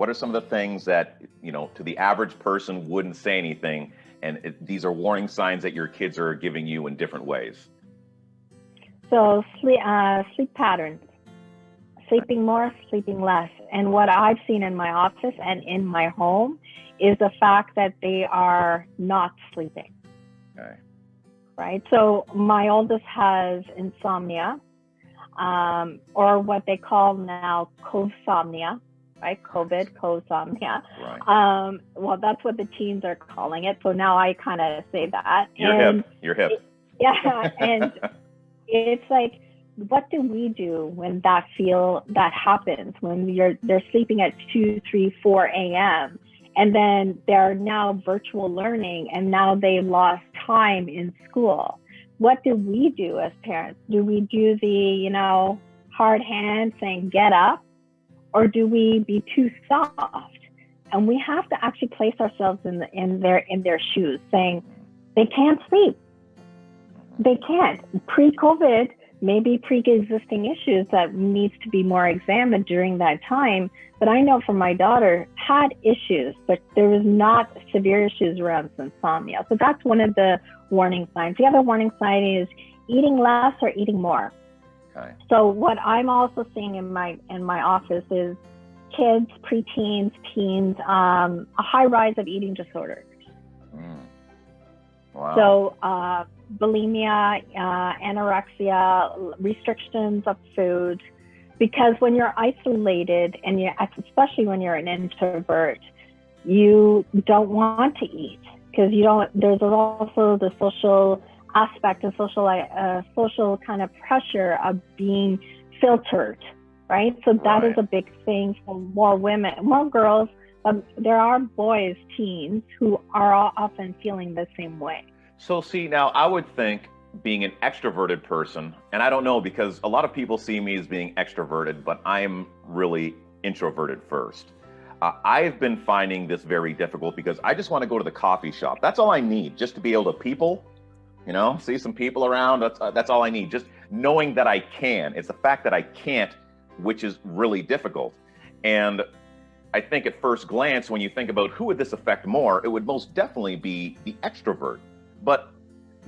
What are some of the things that, to the average person wouldn't say anything, and these are warning signs that your kids are giving you in different ways? So sleep patterns, sleeping more, sleeping less. And what I've seen in my office and in my home is the fact that they are not sleeping. Okay. Right? So my oldest has insomnia, or what they call now cosomnia, right? Cosomnia. Right. Well, that's what the teens are calling it. So now I kind of say that. You're hip. Yeah. And it's like, what do we do when that happens, when they're sleeping at 2, 3, 4 a.m. and then they're now virtual learning and now they lost time in school? What do we do as parents? Do we do the, hard hand saying, get up? Or do we be too soft? And we have to actually place ourselves in their shoes, saying they can't sleep. They can't. Pre-COVID, maybe pre-existing issues that needs to be more examined during that time. But I know from my daughter had issues, but there was not severe issues around insomnia. So that's one of the warning signs. The other warning sign is eating less or eating more. Okay. So what I'm also seeing in my office is kids, preteens, teens, a high rise of eating disorders. Wow. So bulimia, anorexia, restrictions of food, because when you're isolated and especially when you're an introvert, you don't want to eat because there's also the social aspect of social kind of pressure of being filtered, right? So that is a big thing for more women, more girls. There are boys, teens, who are often feeling the same way. So see, now I would think being an extroverted person, and I don't know because a lot of people see me as being extroverted, but I'm really introverted first. I've been finding this very difficult because I just want to go to the coffee shop. That's all I need, just to be able to people, see some people around. That's all I need. Just knowing that I can. It's the fact that I can't, which is really difficult. And I think at first glance, when you think about who would this affect more, it would most definitely be the extrovert. But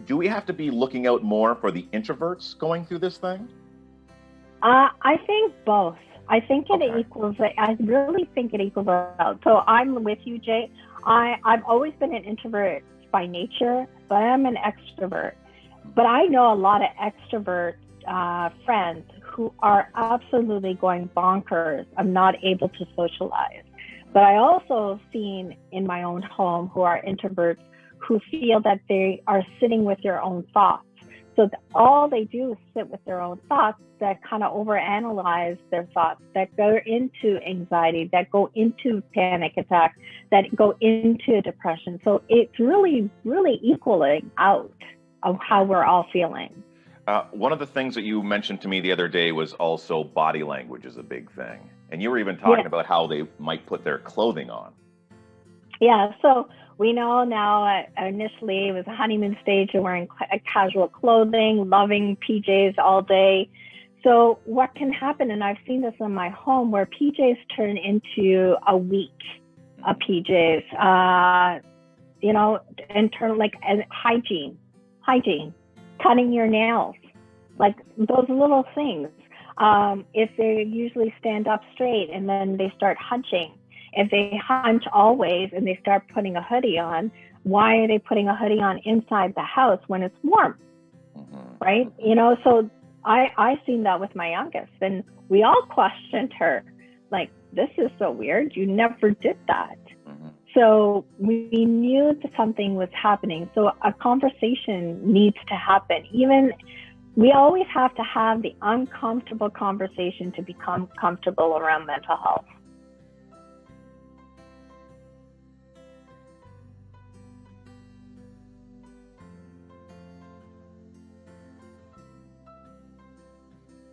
do we have to be looking out more for the introverts going through this thing? I think both. I think it equals. I really think it equals out. So I'm with you, Jay. I've always been an introvert by nature, but I'm an extrovert. But I know a lot of extrovert friends who are absolutely going bonkers. I'm not able to socialize. But I also seen in my own home who are introverts who feel that they are sitting with their own thoughts. So all they do is sit with their own thoughts that kind of overanalyze their thoughts, that go into anxiety, that go into panic attack, that go into depression. So it's really, really equaling out of how we're all feeling. One of the things that you mentioned to me the other day was also body language is a big thing. And you were even talking about how they might put their clothing on. Yeah, so we know now initially it was a honeymoon stage of wearing casual clothing, loving PJs all day. So what can happen, and I've seen this in my home, where PJs turn into a week of PJs, and turn like hygiene, cutting your nails, like those little things. If they usually stand up straight and then they start hunching, if they hunch always and they start putting a hoodie on, why are they putting a hoodie on inside the house when it's warm, right? So I seen that with my youngest, and we all questioned her, like, this is so weird. You never did that. So we knew that something was happening. So a conversation needs to happen. We always have to have the uncomfortable conversation to become comfortable around mental health.